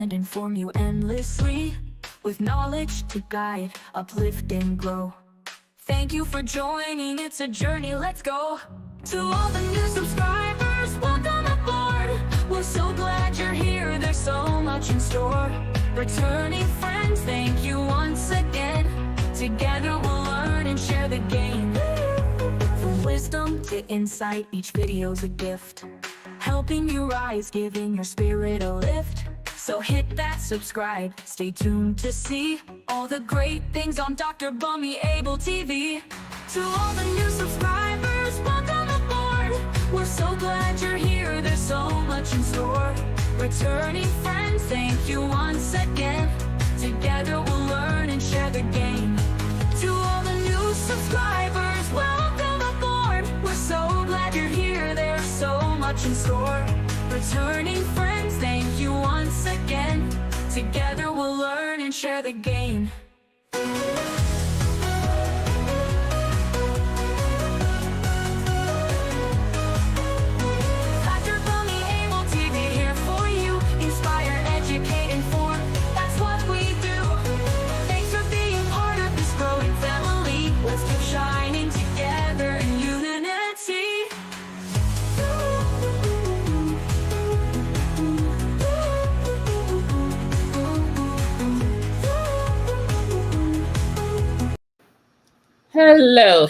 and inform you endlessly with knowledge to guide, uplift, and grow. Thank you for joining, it's a journey, let's go. To all the new subscribers, welcome aboard. We're so glad you're here, there's so much in store. Returning friends, thank you once again. Together we'll learn and share the game. From wisdom to insight, each video's a gift, helping you rise, giving your spirit a lift. So hit that subscribe, stay tuned to see all the great things on Dr. Bummy Able TV. To all the new subscribers, welcome aboard. We're so glad you're here, there's so much in store. Returning friends, thank you once again. Together we'll learn and share the game. To all the new subscribers, welcome aboard. We're so glad you're here, there's so much in store. Returning friends, thank you once again. Together we'll learn and share the game. Dr. Bummy Able TV here for you. Inspire, educate, inform. That's what we do. Thanks for being part of this growing family. Let's keep shining together in unity. Hello,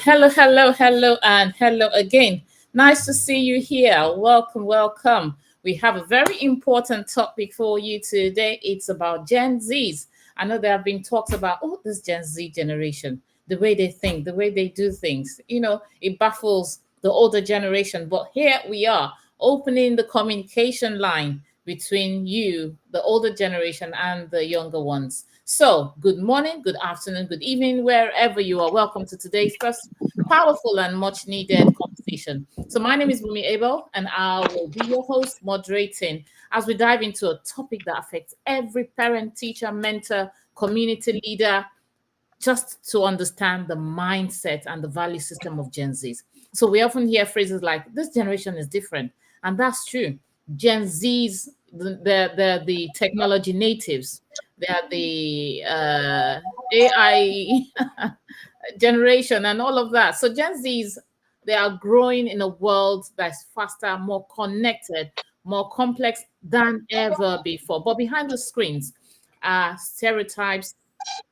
and hello again. Nice to see you here. Welcome. We have a very important topic for you today. It's about Gen Zs. I know there have been talks about, this Gen Z generation, the way they think, the way they do things. It baffles the older generation. But here we are, opening the communication line between you, the older generation, and the younger ones. So, good morning, good afternoon, good evening, wherever you are. Welcome to today's first powerful and much needed conversation. So, my name is Bumi Abel, and I will be your host, moderating as we dive into a topic that affects every parent, teacher, mentor, community leader, just to understand the mindset and the value system of Gen Zs. So, we often hear phrases like, this generation is different, and that's true. Gen Zs, they're the technology natives. They are the AI generation and all of that. So Gen Zs, they are growing in a world that's faster, more connected, more complex than ever before. But behind the screens are stereotypes.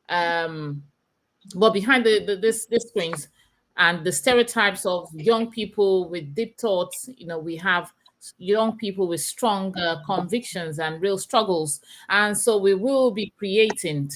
But behind the screens and the stereotypes of young people with deep thoughts, we have young people with strong convictions and real struggles. And so we will be creating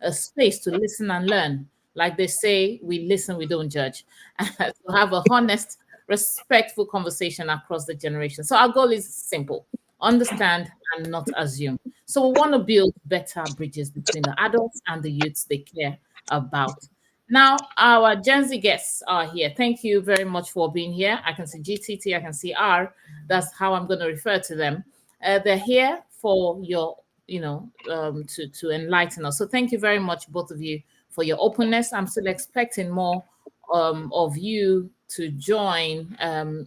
a space to listen and learn. Like they say, we listen, we don't judge. To have a honest, respectful conversation across the generation. So our goal is simple: understand and not assume. So we want to build better bridges between the adults and the youths they care about. Now, our Gen Z guests are here. Thank you very much for being here. I can see GTT, I can see R. That's how I'm going to refer to them. They're here for your, to enlighten us. So thank you very much, both of you, for your openness. I'm still expecting more of you to join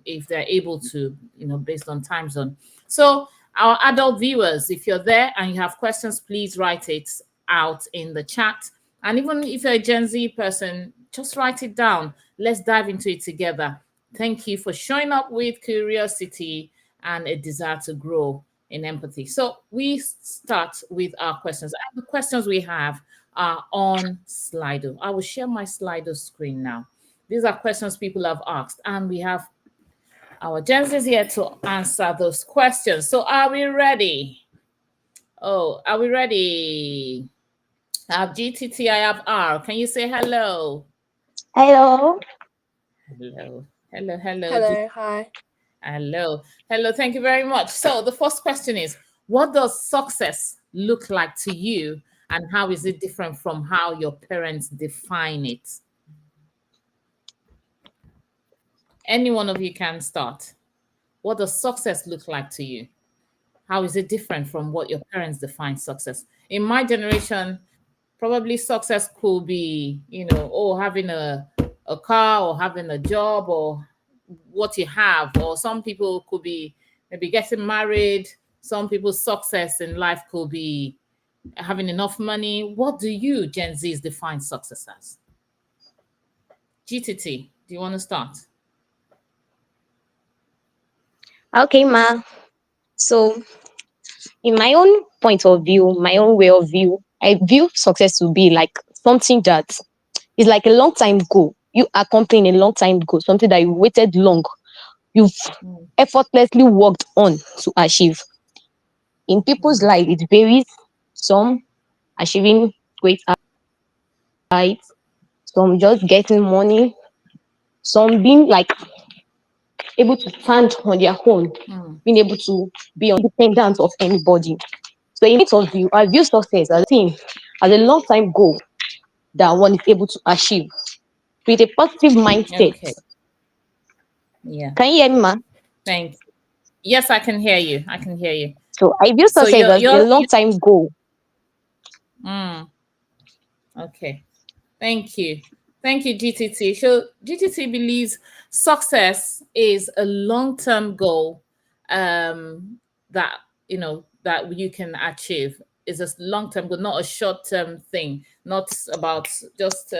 if they're able to, based on time zone. So our adult viewers, if you're there and you have questions, please write it out in the chat. And even if you're a Gen Z person, just write it down. Let's dive into it together. Thank you for showing up with curiosity and a desire to grow in empathy. So we start with our questions. And the questions we have are on Slido. I will share my Slido screen now. These are questions people have asked, and we have our Gen Zs here to answer those questions. So are we ready? Are we ready? I have GTT, I have R. Can you say hello? Hello. Hello. Hello. Hi. Hello. Thank you very much. So the first question is, what does success look like to you, and how is it different from how your parents define it? Any one of you can start. What does success look like to you? How is it different from what your parents define success? In my generation, probably success could be, having a car or having a job or what you have. Or some people could be maybe getting married, Some people's success in life could be having enough money. What do you, Gen Zs, define success as? GTT, do you want to start? Okay, ma. So, in my own point of view, my own way of view, I view success to be like something that is like a long time goal. You accomplishing a long time goal, something that you waited long, you've effortlessly worked on to achieve. In people's life, it varies. Some achieving great heights, some just getting money, some being like able to stand on their own, being able to be independent of anybody. So in terms of view, I view success as a thing, as a long time goal that one is able to achieve with a positive mindset. Okay. Yeah. Can you hear me, ma? Thanks. Yes, I can hear you. I can hear you. So I view So success as a long time goal. Okay. Thank you. Thank you, GTT. So GTT believes success is a long-term goal that that you can achieve. Is a long-term goal, not a short-term thing, not about just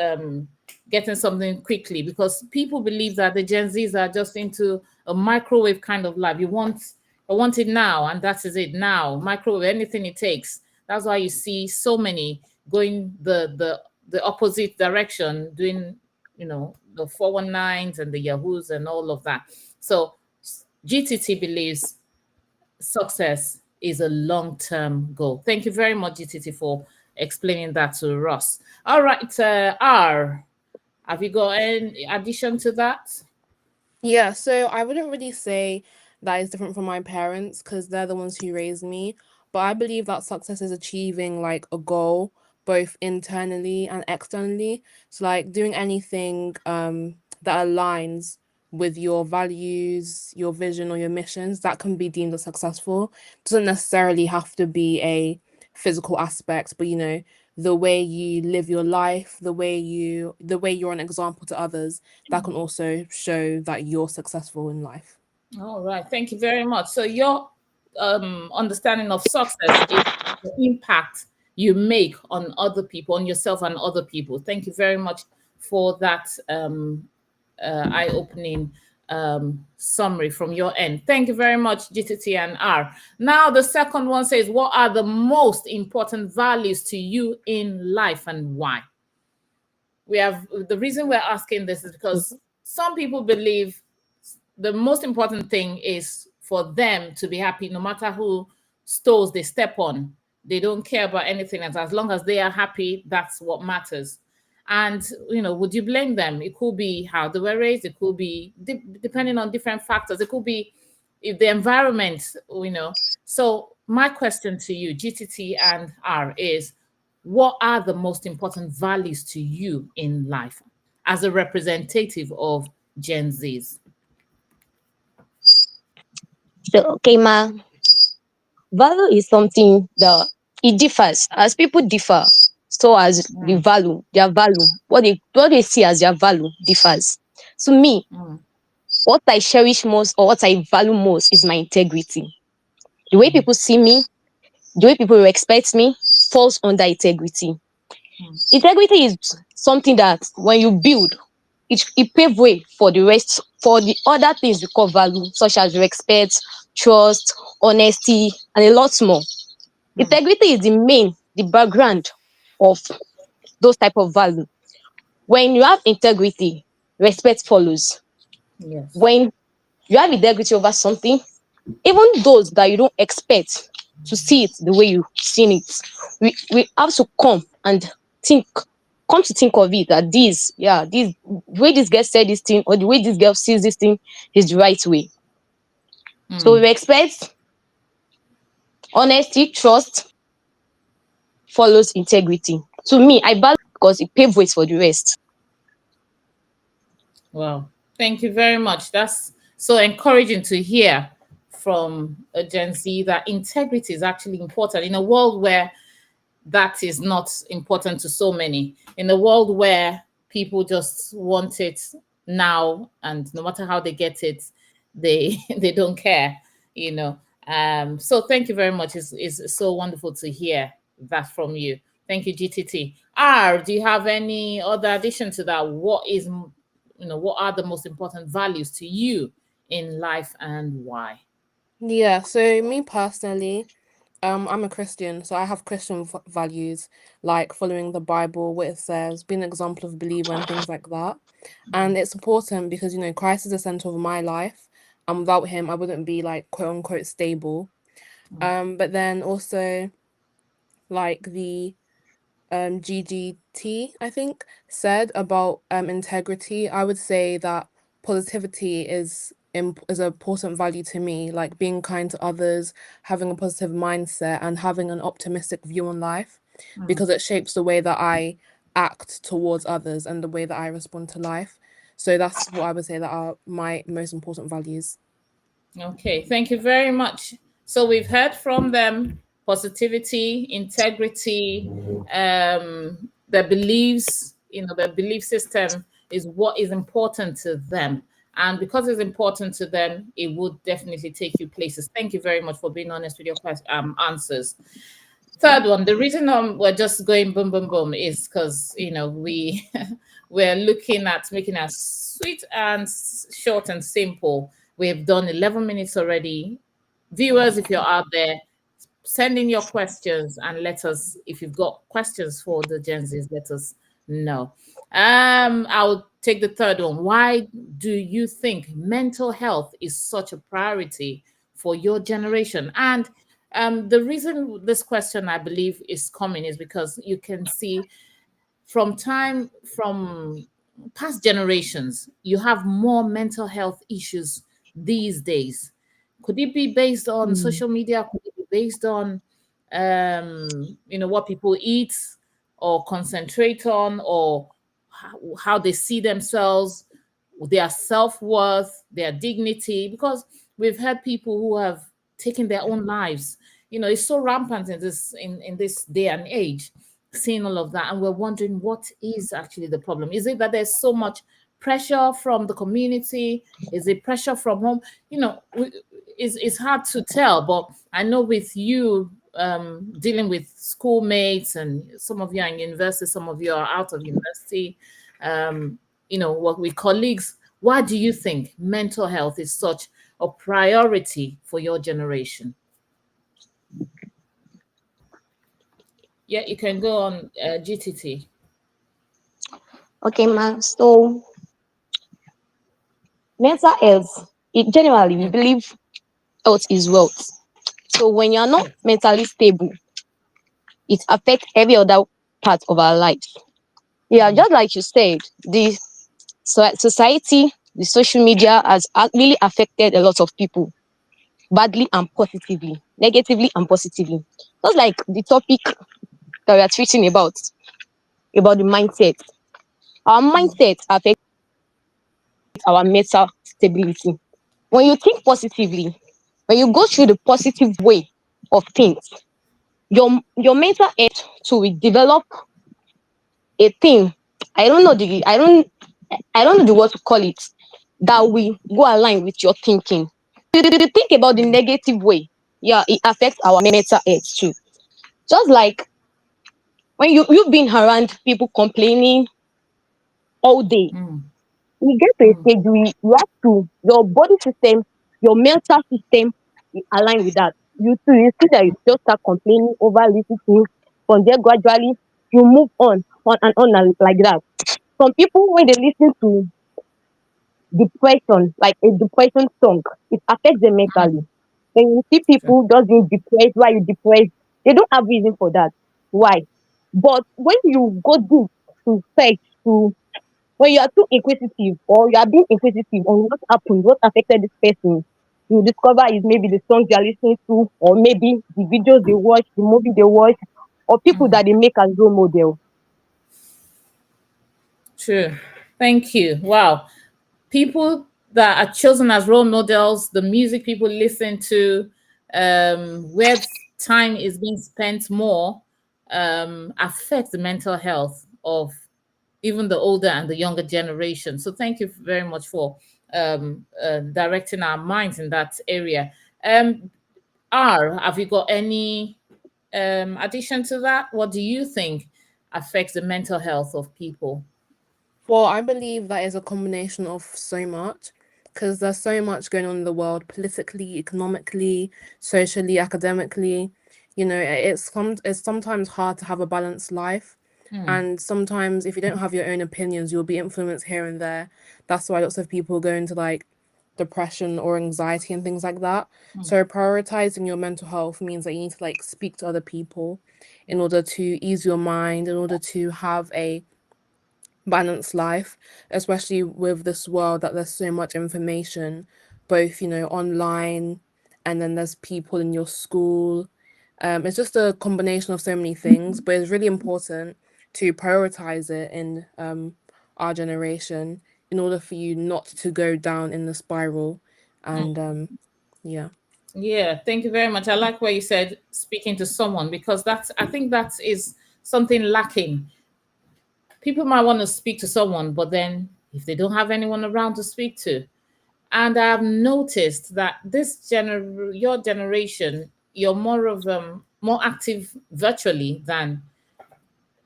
getting something quickly, because people believe that the Gen Zs are just into a microwave kind of life. I want it now, and that is it now. Microwave, anything it takes. That's why you see so many going the opposite direction, doing the 419s and the Yahoos and all of that. So GTT believes success is a long-term goal. Thank you very much, GTT, for explaining that to Ross. All right, R, have you got any addition to that? Yeah, so I wouldn't really say that is different from my parents because they're the ones who raised me. But I believe that success is achieving like a goal, both internally and externally. So like doing anything that aligns with your values, your vision, or your missions, that can be deemed as successful. Doesn't necessarily have to be a physical aspect, but the way you live your life, the way you're an example to others, that can also show that you're successful in life. All right, thank you very much. So your understanding of success is the impact you make on other people, on yourself and other people. Thank you very much for that eye-opening summary from your end. Thank you very much, GTT and R. Now, the second one says, what are the most important values to you in life and why? The reason we're asking this is because some people believe the most important thing is for them to be happy, no matter who toes they step on. They don't care about anything else. As long as they are happy, that's what matters. And, would you blame them? It could be how they were raised. It could be depending on different factors. It could be if the environment, So my question to you, GTT and R, is what are the most important values to you in life as a representative of Gen Zs? So, okay, ma. Value is something that it differs as people differ. So as the value, their value, what they see as their value differs. To me, what I cherish most or what I value most is my integrity. The way people see me, the way people respect me falls under integrity. Integrity is something that when you build, it pave way for the rest, for the other things we call value, such as respect, trust, honesty, and a lot more. Integrity is the background of those type of value. When you have integrity, respect follows. Yes. When you have integrity over something, even those that you don't expect to see it the way you've seen it, we have to come to think of it that this the way this girl said this thing or the way this girl sees this thing is the right way. So we expect honesty, trust follows integrity. To me, I value because it paves ways for the rest. Wow. Thank you very much. That's so encouraging to hear from a Gen Z that integrity is actually important in a world where that is not important to so many. In a world where people just want it now, and no matter how they get it, they don't care, So thank you very much. It's so wonderful to hear that from you. Thank you, GTT. R, do you have any other addition to that? What are the most important values to you in life and why? Yeah, so me personally, I'm a Christian, so I have Christian values like following the Bible, what it says, being an example of a believer, and things like that. And it's important because, Christ is the center of my life, and without him, I wouldn't be like quote unquote stable. But then also like the GGT, I think, said about integrity, I would say that positivity is an important value to me, like being kind to others, having a positive mindset, and having an optimistic view on life, because it shapes the way that I act towards others and the way that I respond to life. So that's what I would say that are my most important values. Okay, thank you very much. So we've heard from them positivity, integrity, their beliefs, their belief system is what is important to them. And because it's important to them, it would definitely take you places. Thank you very much for being honest with your answers. Third one, the reason we're just going boom, boom, boom is because, we're looking at making us sweet and short and simple. We've done 11 minutes already. Viewers, if you're out there, send in your questions and let us, if you've got questions for the Gen Zs, let us know. I'll take the third one. Why do you think mental health is such a priority for your generation? And the reason this question, I believe, is coming is because you can see from past generations, you have more mental health issues these days. Could it be based on social media? Could it be based on what people eat or concentrate on, or how they see themselves, their self-worth, their dignity? Because we've had people who have taken their own lives. It's so rampant in this day and age, seeing all of that, and we're wondering what is actually the problem. Is it that there's so much pressure from the community? Is it pressure from home? It's hard to tell, but I know with you dealing with schoolmates, and some of you are in university, some of you are out of university, work with colleagues. Why do you think mental health is such a priority for your generation? Yeah, you can go on, GTT. Okay, ma. So mental health, generally, we believe health is wealth. So when you're not mentally stable, it affects every other part of our life. Yeah, just like you said, the society, the social media has really affected a lot of people badly and positively, negatively and positively. Just like the topic that we are treating about the mindset. Our mindset affects our mental stability. When you think positively, when you go through the positive way of things, your mental health to will develop a thing. I don't know the word to call it, that will go align with your thinking. If you think about the negative way, yeah, it affects our mental health too. Just like when you've been around people complaining all day, you get to a stage you have to, your body system, your mental system is aligned with that. You see that you just start complaining over little things. From there, gradually you move on and like that. Some people, when they listen to depression, like a depression song, it affects them mentally. When you see people just being depressed, why you depressed, they don't have reason for that. Why? But when you go deep to search, to when you are too inquisitive, or you are being inquisitive on what happened, what affected this person, you discover is maybe the songs they are listening to, or maybe the videos they watch, the movie they watch, or people that they make as role model. True. Thank you. Wow. People that are chosen as role models, the music people listen to, where time is being spent more, affects the mental health of even the older and the younger generation. So thank you very much for directing our minds in that area. Have you got any addition to that? What do you think affects the mental health of people? Well, I believe that is a combination of so much because there's so much going on in the world politically, economically, socially, academically. It's sometimes hard to have a balanced life. And sometimes if you don't have your own opinions, you'll be influenced here and there. That's why lots of people go into like depression or anxiety and things like that. So prioritizing your mental health means that you need to like speak to other people in order to ease your mind, in order to have a balanced life, especially with this world that there's so much information, both, online, and then there's people in your school. It's just a combination of so many things, but it's really important to prioritize it in our generation in order for you not to go down in the spiral. And yeah. Yeah, thank you very much. I like what you said, speaking to someone, because I think that is something lacking. People might want to speak to someone, but then if they don't have anyone around to speak to, and I've noticed that your generation, you're more active virtually than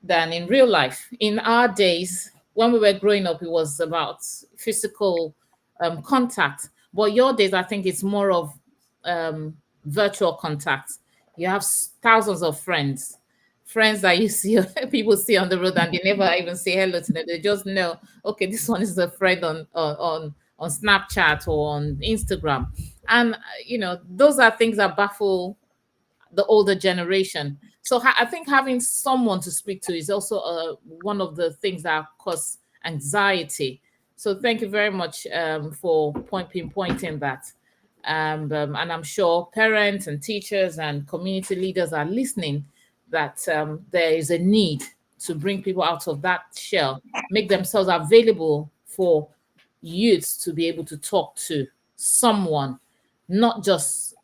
in real life. In our days, when we were growing up, it was about physical contact. But your days, I think it's more of virtual contact. You have thousands of friends that you see people see on the road, and they never even say hello to them. They just know, okay, this one is a friend on Snapchat or on Instagram, and those are things that baffle the older generation. So I think having someone to speak to is also one of the things that cause anxiety. So thank you very much for pinpointing that. And I'm sure parents and teachers and community leaders are listening, that there is a need to bring people out of that shell, make themselves available for youths to be able to talk to someone, not just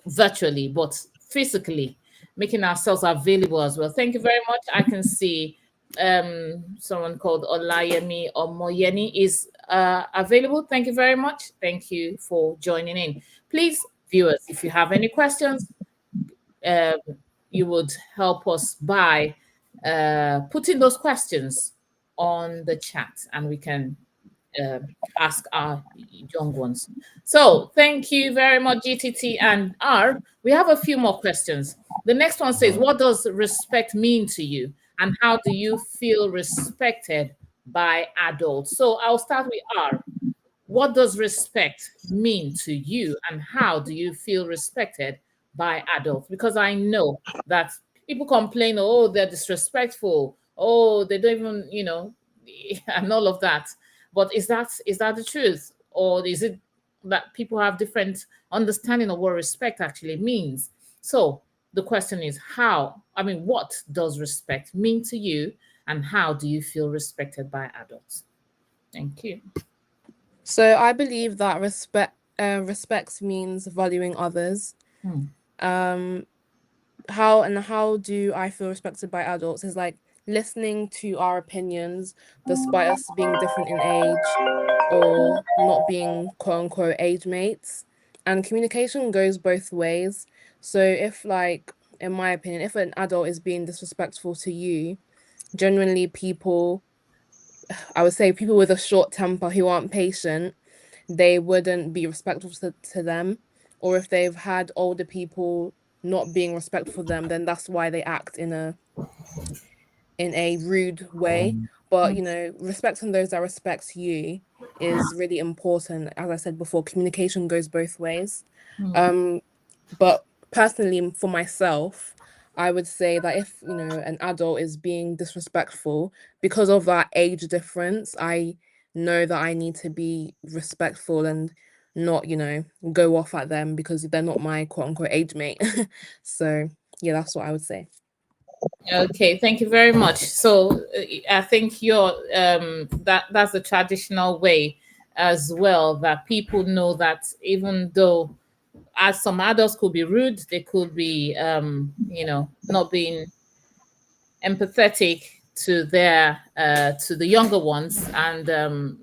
virtually, but physically, making ourselves available as well. Thank you very much. I can see someone called Olayemi Omoyeni is available. Thank you very much. Thank you for joining in. Please, viewers, if you have any questions, you would help us by putting those questions on the chat, and we can ask our young ones. So thank you very much, GTT and R. We have a few more questions. The next one says, what does respect mean to you? And how do you feel respected by adults? So I'll start with R. What does respect mean to you? And how do you feel respected by adults? Because I know that people complain, oh, they're disrespectful. Oh, they don't even, and all of that. But is that the truth? Or is it that people have different understanding of what respect actually means? So the question is what does respect mean to you, and how do you feel respected by adults? Thank you. So I believe that respect means valuing others. How do I feel respected by adults is like listening to our opinions despite us being different in age or not being quote unquote age mates. And communication goes both ways. So if, like, in my opinion, if an adult is being disrespectful to you, generally I would say people with a short temper who aren't patient, they wouldn't be respectful to them. Or if they've had older people not being respectful to them, then that's why they act in a rude way. But respecting those that respect you is really important. As I said before, communication goes both ways. But personally, for myself, I would say that if an adult is being disrespectful because of that age difference, I know that I need to be respectful and not go off at them because they're not my quote unquote age mate. So yeah, that's what I would say. Okay, thank you very much. So I think that's the traditional way as well, that people know that even though as some adults could be rude, they could be not being empathetic to the younger ones, and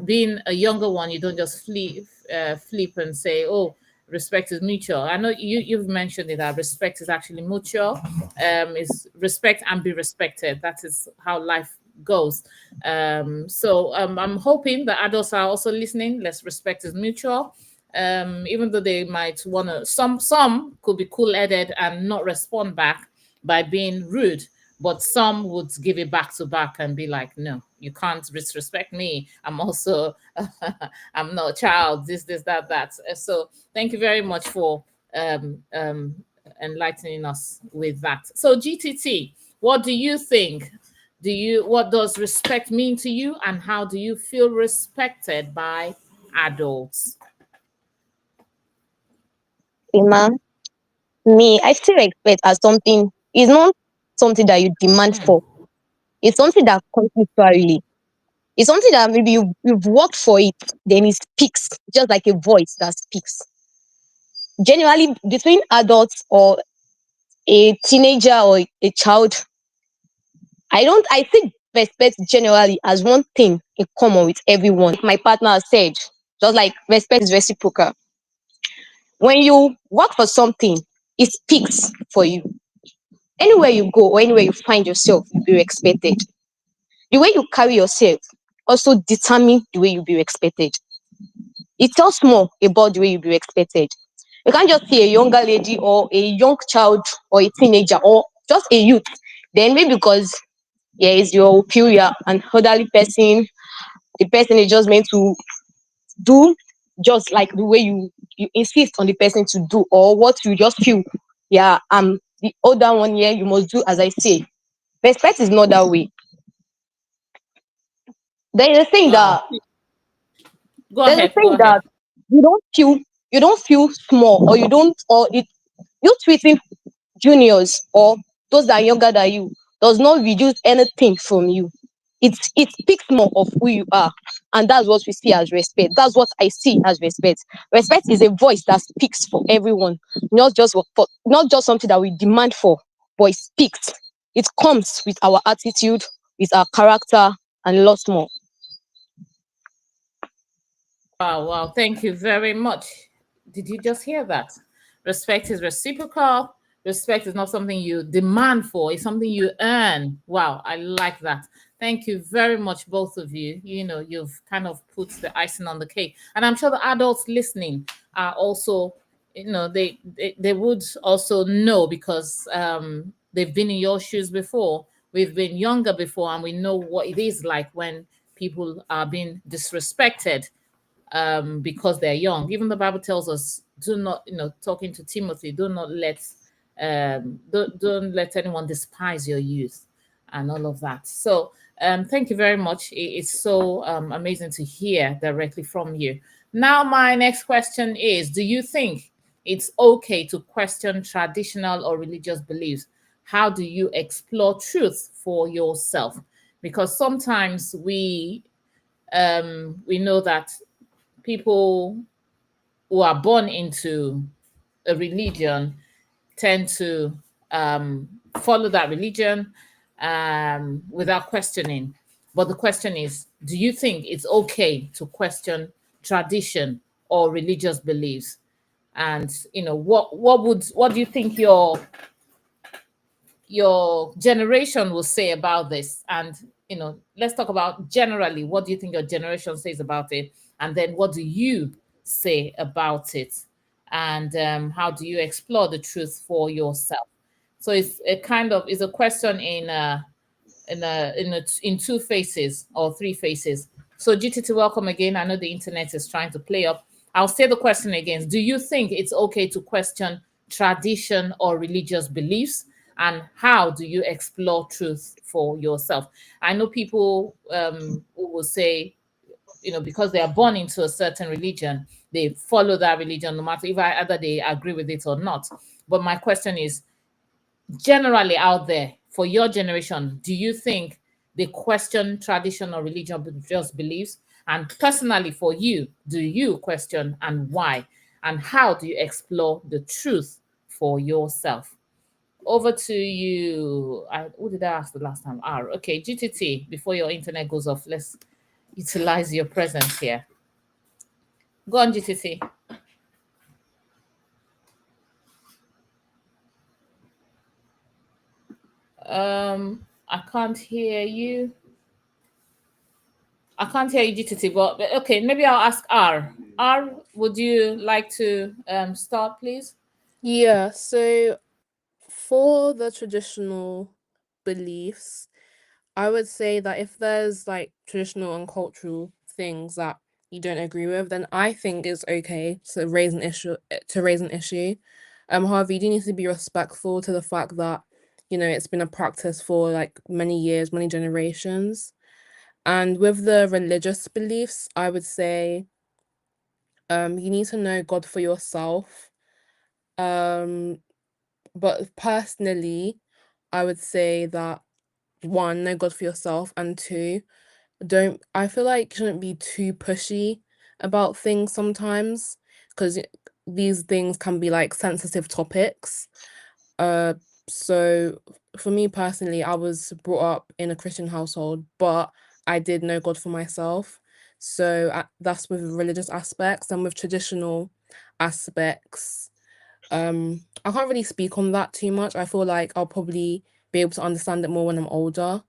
being a younger one, you don't just flip and say, oh, respect is mutual. I know you've mentioned it, that respect is actually mutual. Is respect and be respected. That is how life goes. So I'm hoping that adults are also listening. Let's respect is mutual. Even though they might want to, some could be cool-headed and not respond back by being rude, but some would give it back to back and be like, no, you can't disrespect me. I'm also I'm not a child, this, that. So thank you very much for enlightening us with that. So GTT, what do you think? What does respect mean to you, and how do you feel respected by adults? Ma, me, I still respect as something. It's not something that you demand for. It's something that comes naturally. It's something that maybe you've worked for it, then it speaks, just like a voice that speaks. Generally, between adults or a teenager or a child, I think respect generally as one thing in common with everyone. My partner said, just like respect is reciprocal. When you work for something, it speaks for you. Anywhere you go or anywhere you find yourself, you'll be respected. The way you carry yourself also determine the way you'll be respected. It tells more about the way you'll be respected. You can't just see a younger lady or a young child or a teenager or just a youth. Then maybe because yeah, it's your superior and elderly person, the person is just meant to do just like the way you insist on the person to do, or what you just feel. Yeah, I'm the older one here, you must do as I say. Respect is not that way. There is a thing Wow. that Go there's a ahead. Go thing ahead. that you don't feel you don't feel small, or you don't or it you treating juniors or those that are younger than you does not reduce anything from you. It speaks more of who you are, and that's what we see as respect. That's what I see as respect. Respect is a voice that speaks for everyone, not just something that we demand for, but it speaks. It comes with our attitude, with our character, and lots more. Wow, wow. Thank you very much. Did you just hear that? Respect is reciprocal. Respect is not something you demand for, it's something you earn. Wow, I like that. Thank you very much, both of you. You know, you've kind of put the icing on the cake. And I'm sure the adults listening are also, you know, they would also know, because they've been in your shoes before. We've been younger before, and we know what it is like when people are being disrespected because they're young. Even the Bible tells us, do not, talking to Timothy, do not let don't let anyone despise your youth, and all of that. So thank you very much. It's so amazing to hear directly from you. Now, my next question is, do you think it's okay to question traditional or religious beliefs? How do you explore truth for yourself? Because sometimes we know that people who are born into a religion tend to follow that religion without questioning. But the question is, do you think it's okay to question tradition or religious beliefs? And what do you think your generation will say about this? And let's talk about generally, what do you think your generation says about it, and then what do you say about it, and how do you explore the truth for yourself? So it's a question in two phases or three phases. So GTT, welcome again. I know the internet is trying to play up. I'll say the question again. Do you think it's okay to question tradition or religious beliefs? And how do you explore truth for yourself? I know people who will say, because they are born into a certain religion, they follow that religion no matter either they agree with it or not. But my question is, generally out there, for your generation, do you think they question tradition or religious beliefs? And personally for you, do you question, and why? And how do you explore the truth for yourself? Over to you. Who did I ask the last time? Okay, GTT, before your internet goes off, let's utilize your presence here. Go on, GTT. I can't hear you. I can't hear you, GTT, but okay, maybe I'll ask R. R, would you like to start, please? Yeah, so for the traditional beliefs, I would say that if there's like traditional and cultural things that you don't agree with, then I think it's okay to raise an issue. However, you do need to be respectful to the fact that, it's been a practice for like many years, many generations. And with the religious beliefs, I would say you need to know God for yourself. Um, but personally, I would say that one, know God for yourself, and two, don't I feel like you shouldn't be too pushy about things sometimes because these things can be like sensitive topics. Uh, so for me personally, I was brought up in a Christian household, but I did know God for myself. So that's with religious aspects, and with traditional aspects. I can't really speak on that too much. I feel like I'll probably be able to understand it more when I'm older,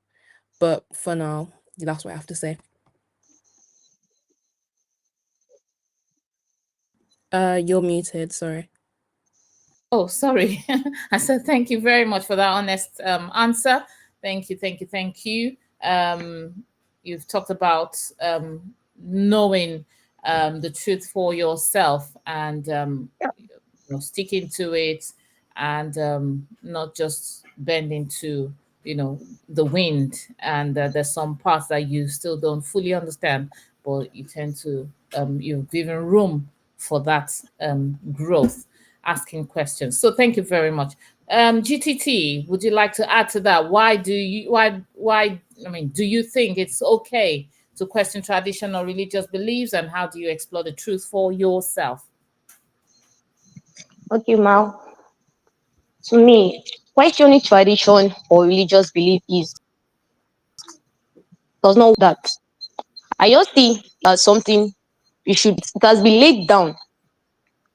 but for now, that's what I have to say. You're muted, sorry. Oh, sorry. I said thank you very much for that honest answer. Thank you, thank you, thank you. You've talked about knowing the truth for yourself and sticking to it and not just bending to the wind. And there's some parts that you still don't fully understand, but you tend to you've given room for that growth, asking questions. So thank you very much. GTT, would you like to add to that? Why I mean, do you think it's okay to question tradition or religious beliefs, and how do you explore the truth for yourself? Okay, Mal. To me, questioning tradition or religious belief is does not that. I just see as something it has been laid down.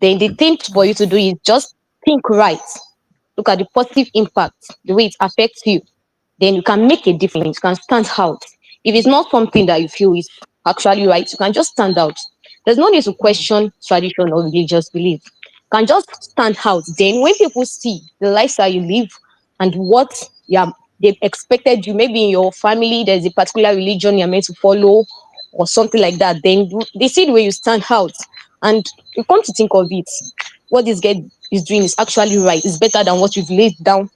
Then the thing for you to do is just think right. Look at the positive impact, the way it affects you. Then you can make a difference. You can stand out. If it's not something that you feel is actually right, you can just stand out. There's no need to question tradition or religious belief. You can just stand out. Then when people see the lifestyle you live and what they've expected you, maybe in your family, there's a particular religion you're meant to follow or something like that, then they see the way you stand out. And you come to think of it, what this guy is doing is actually right. It's better than what you've laid down,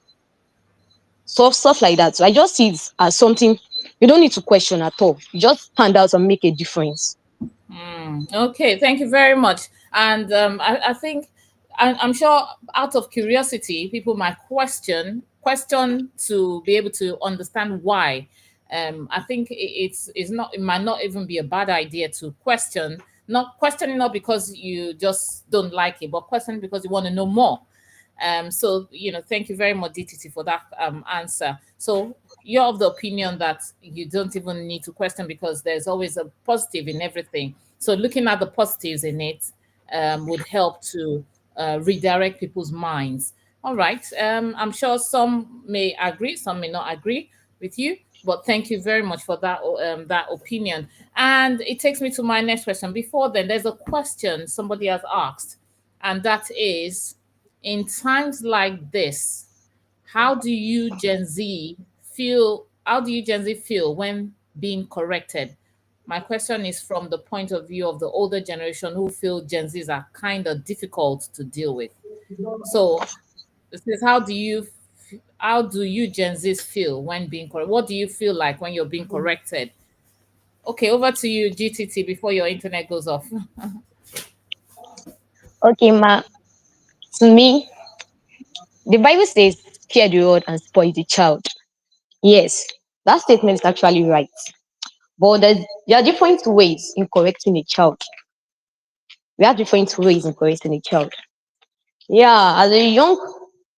so stuff like that. So I just see it as something you don't need to question at all. You just stand out and make a difference. Okay, thank you very much. And I think I'm sure out of curiosity, people might question to be able to understand why. I think it's not, it might not even be a bad idea to question, not questioning not because you just don't like it, but questioning because you want to know more. So thank you very much, DTT, for that answer. So you're of the opinion that you don't even need to question because there's always a positive in everything. So looking at the positives in it would help to redirect people's minds. All right. I'm sure some may agree, some may not agree with you, but thank you very much for that opinion. And it takes me to my next question. Before then, there's a question somebody has asked, and that is, in times like this, how do you Gen Z feel? How do you Gen Z feel when being corrected? My question is from the point of view of the older generation who feel Gen Zs are kind of difficult to deal with. So this is how do you Gen Zs feel when being corrected? What do you feel like when you're being corrected? Okay, over to you, GTT, before your internet goes off. Okay, ma. To me, the Bible says, "Fear the Lord and spoil the child." Yes, that statement is actually right. But there are different ways in correcting a child. We have different ways in correcting a child. Yeah, as a young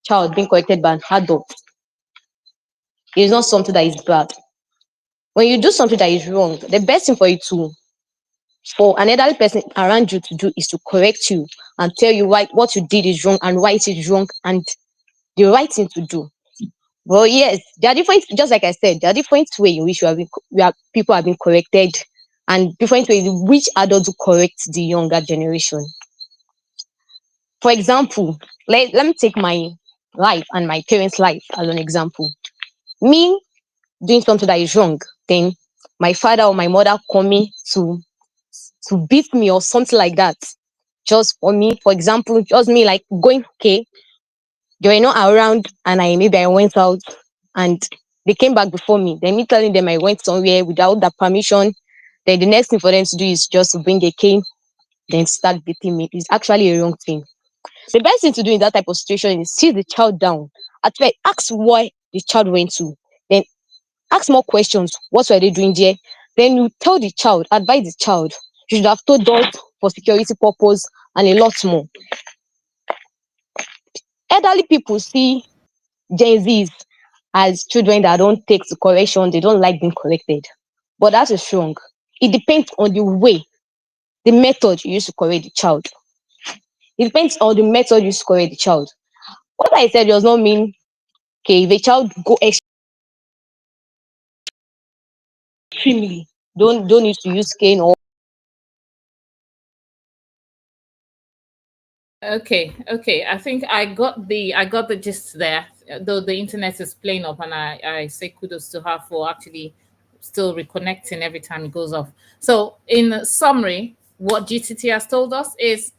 child being corrected by an adult is not something that is bad. When you do something that is wrong, the best thing for another person around you to do is to correct you and tell you why what you did is wrong and why it is wrong and the right thing to do. Well, yes, there are different. Just like I said, there are different ways in which people have been corrected, and different ways in which adults correct the younger generation. For example, let me take my life and my parents' life as an example. Me doing something that is wrong, then my father or my mother call me to beat me or something like that. Just for me, for example, just me like going, okay, they were not around and I went out and they came back before me. Then me telling them I went somewhere without their permission. Then the next thing for them to do is just to bring a cane, then start beating me. It's actually a wrong thing. The best thing to do in that type of situation is sit the child down. At first, ask why the child went to. Then ask more questions. What were they doing there? Then you tell the child, advise the child. You should have told us for security purpose and a lot more. Elderly people see Gen Zs as children that don't take to correction, they don't like being corrected. But that is wrong. It depends on the way, the method you use to correct the child. It depends on the method you use to correct the child. What I said does not mean, okay, if a child go extremely, don't need to use cane or Okay, okay. I think I got the gist there. Though the internet is playing up, and I say kudos to her for actually still reconnecting every time it goes off. So, in summary, what GTT has told us is,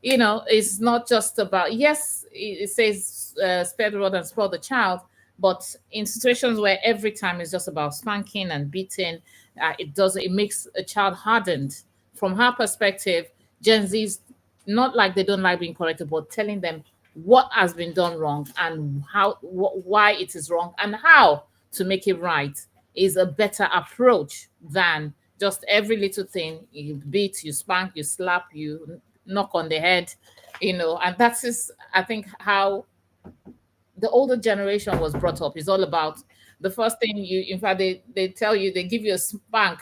it's not just about, yes, it says spare the rod and spoil the child, but in situations where every time it's just about spanking and beating, it makes a child hardened. From her perspective, Gen Z's not like they don't like being corrected, but telling them what has been done wrong and why it is wrong and how to make it right is a better approach than just every little thing you beat, you spank, you slap, you knock on the head, and that's just, I think, how the older generation was brought up. Is all about the first thing in fact, they tell you, they give you a spank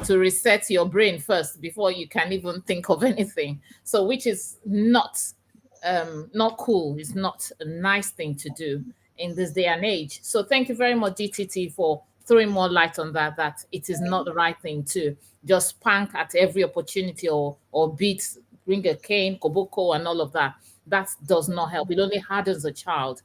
to reset your brain first before you can even think of anything. So, which is not cool. It's not a nice thing to do in this day and age. So thank you very much, DTT, for throwing more light on that it is not the right thing to just spank at every opportunity, or beat, bring a cane, koboko, and all of that. That does not help. It only hardens a child.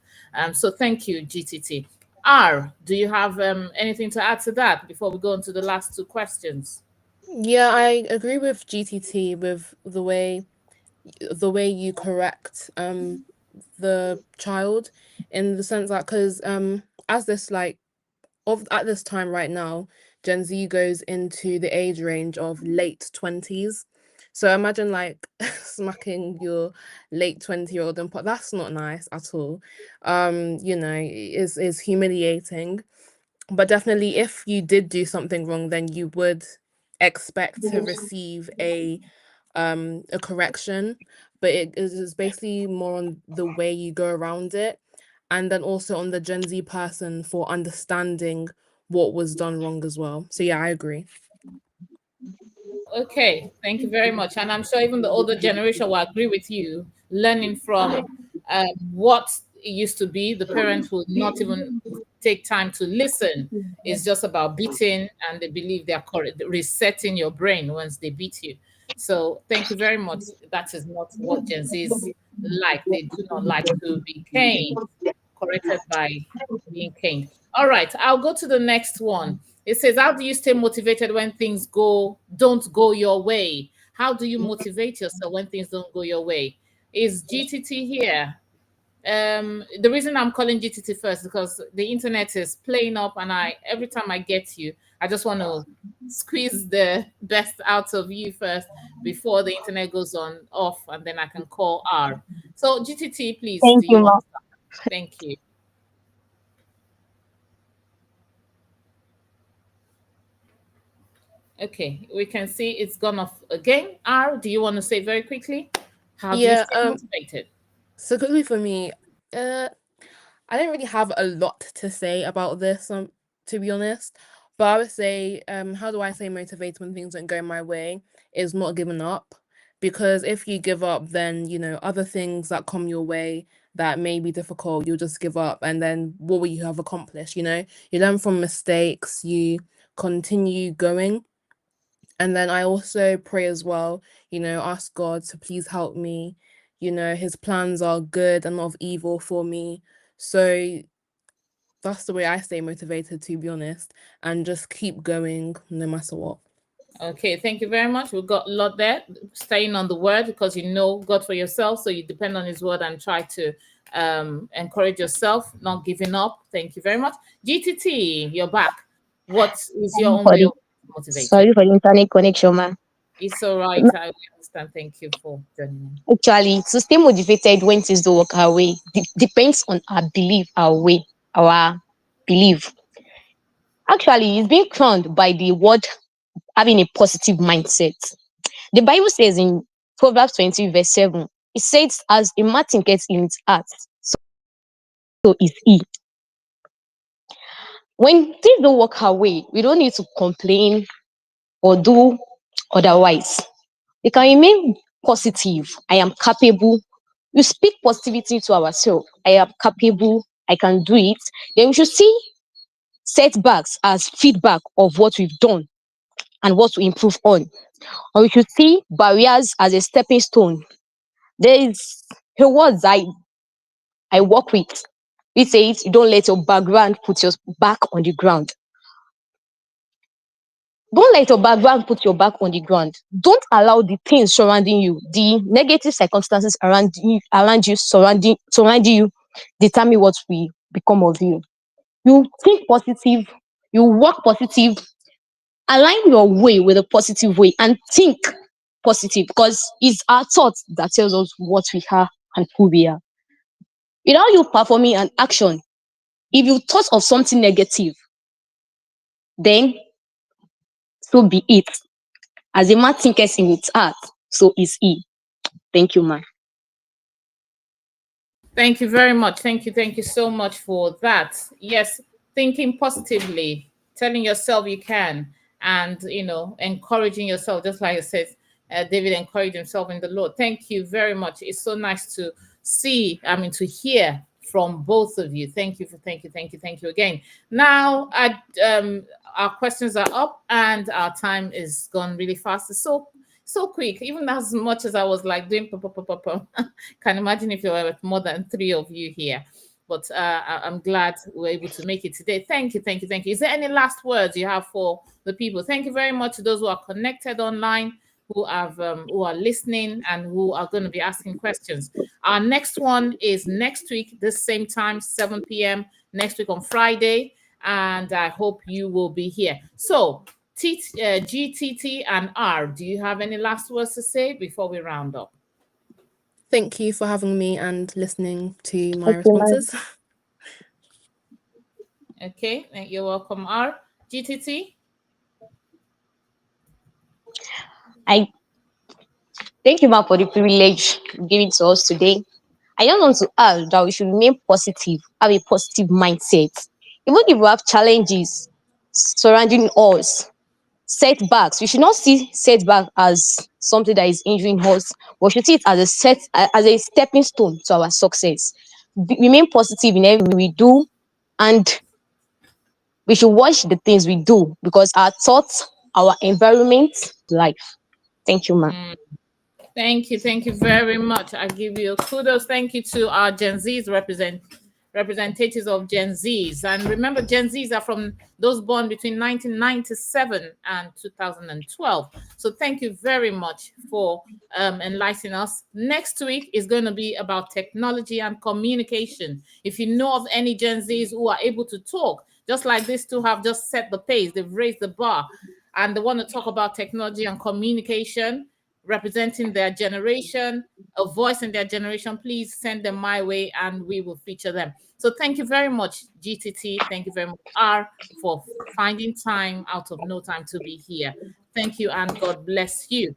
So thank you, GTT. R, do you have anything to add to that before we go on to the last two questions? Yeah, I agree with GTT with the way you correct the child, in the sense that, because as this like of at this time right now, Gen Z goes into the age range of late 20s. So imagine like smacking your late 20-year-old, and that's not nice at all. Is humiliating. But definitely, if you did do something wrong, then you would expect to receive a correction. But it is basically more on the way you go around it, and then also on the Gen Z person for understanding what was done wrong as well. So yeah, I agree. Okay, thank you very much. And I'm sure even the older generation will agree with you, learning from what it used to be. The parents would not even take time to listen. It's just about beating, and they believe they are correct, resetting your brain once they beat you. So thank you very much. That is not what Gen Zs like. They do not like to be caned, corrected by being caned. All right, I'll go to the next one. It says, how do you stay motivated when things don't go your way? How do you motivate yourself when things don't go your way? Is GTT here? The reason I'm calling GTT first is because the internet is playing up, and every time I get you, I just want to squeeze the best out of you first before the internet goes on off, and then I can call R. So GTT, please, thank do you, you want ma. to start? Thank you. Okay, we can see it's gone off again. R, do you want to say very quickly? How do you Yeah, stay motivated? so quickly for me, uh I don't really have a lot to say about this, to be honest. But I would say, how do I stay motivated when things don't go my way? Is not giving up. Because if you give up, then other things that come your way, that may be difficult, you'll just give up. And then what will you have accomplished? You learn from mistakes, you continue going. And then I also pray as well, ask God to please help me. His plans are good and not of evil for me. So that's the way I stay motivated, to be honest, and just keep going no matter what. Okay, thank you very much. We've got a lot there. Staying on the word because you know God for yourself, so you depend on His word and try to encourage yourself, not giving up. Thank you very much. GTT, you're back. What is your own way of motivating? Sorry for the internet connection, ma. It's all right. I understand. Thank you for joining me. Actually, to stay motivated when things don't work our way depends on our belief, our belief. Actually, it's being crowned by the word having a positive mindset. The Bible says in Proverbs 20, verse 7, it says, as a man thinketh in his heart, so is he. When things don't work our way, we don't need to complain or do otherwise. We can remain positive. I am capable. You speak positivity to ourselves. I am capable. I can do it. Then we should see setbacks as feedback of what we've done and what to improve on. Or we should see barriers as a stepping stone. There is a words I work with. It says, don't let your background put your back on the ground. Don't let your background put your back on the ground. Don't allow the things surrounding you, the negative circumstances around you, surrounding you, determine what we become of you. You think positive, you work positive, align your way with a positive way, and think positive because it's our thoughts that tells us what we are and who we are. Without you performing an action, if you thought of something negative, then so be it. As a man thinketh in his heart, so is he. Thank you, man. Thank you very much. Thank you so much for that. Yes, thinking positively, telling yourself you can, and encouraging yourself, just like I said, David encouraged himself in the Lord. Thank you very much. It's so nice to to hear from both of you. Thank you again. Now, our questions are up and our time is gone really fast. It's so quick, even as much as I was like doing can imagine if there were more than 3 of you here. But I'm glad we're able to make it today. Thank you. Is there any last words you have for the people? Thank you very much to those who are connected online, who are listening, and who are going to be asking questions. Our next one is next week, this same time, 7 p.m. next week on Friday, and I hope you will be here. So, GTT and R, do you have any last words to say before we round up? Thank you for having me and listening to my responses. Okay, you're welcome, R. GTT? I thank you, ma, for the privilege given to us today. I just want to add that we should remain positive, have a positive mindset. Even if we have challenges surrounding us, setbacks, we should not see setback as something that is injuring us. We should see it as a stepping stone to our success. Remain positive in everything we do, and we should watch the things we do because our thoughts, our environment, life. Thank you, ma. Thank you very much. I give you kudos. Thank you to our Gen Zs representatives of Gen Zs. And remember, Gen Zs are from those born between 1997 and 2012. So thank you very much for enlightening us. Next week is going to be about technology and communication. If you know of any Gen Zs who are able to talk, just like these two have just set the pace, they've raised the bar, and they want to talk about technology and communication, representing their generation, a voice in their generation, please send them my way and we will feature them. So thank you very much, GTT. Thank you very much, R, for finding time out of no time to be here. Thank you and God bless you.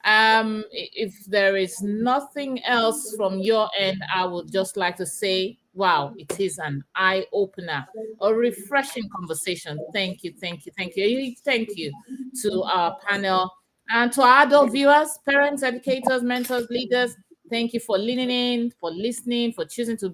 If there is nothing else from your end, I would just like to say, wow, it is an eye-opener, a refreshing conversation. Thank you. Thank you to our panel and to our adult viewers, parents, educators, mentors, leaders. Thank you for leaning in, for listening, for choosing to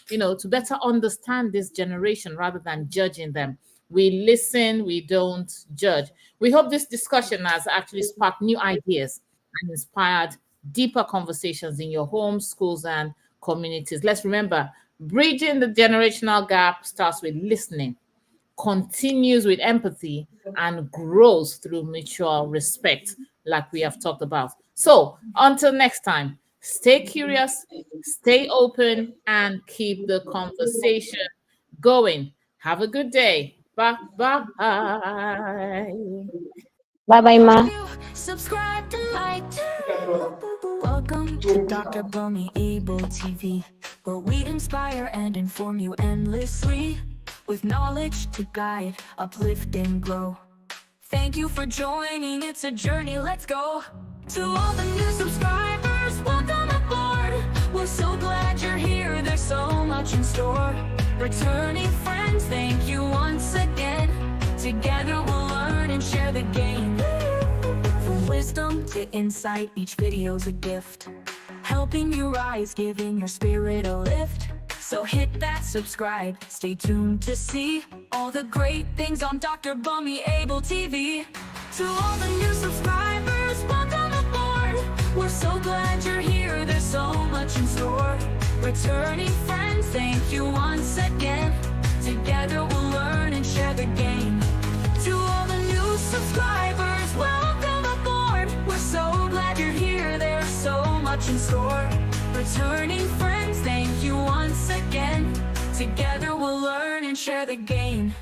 to better understand this generation rather than judging them. We listen, we don't judge. We hope this discussion has actually sparked new ideas and inspired deeper conversations in your homes, schools, and communities. Let's remember, bridging the generational gap starts with listening, continues with empathy, and grows through mutual respect, like we have talked about. So, until next time, stay curious, stay open, and keep the conversation going. Have a good day. Bye bye. Bye bye, ma. Subscribe to like too. Welcome to Dr. Bummy Able TV, where we inspire and inform you endlessly, with knowledge to guide, uplift, and grow. Thank you for joining, it's a journey, let's go. To all the new subscribers, welcome aboard. We're so glad you're here, there's so much in store. Returning friends, thank you once again. Together we'll learn and share the game. From wisdom to insight, each video's a gift, helping you rise, giving your spirit a lift. So hit that subscribe, stay tuned to see all the great things on Dr. Bummy Able TV. To all the new subscribers, welcome aboard. We're so glad you're here, there's so much in store. Returning friends, thank you once again. Together we'll learn and share the game. To all the new subscribers, welcome aboard. We're so glad you're here, there's so much in store. Returning friends, thank you once again. Together we'll learn and share the game.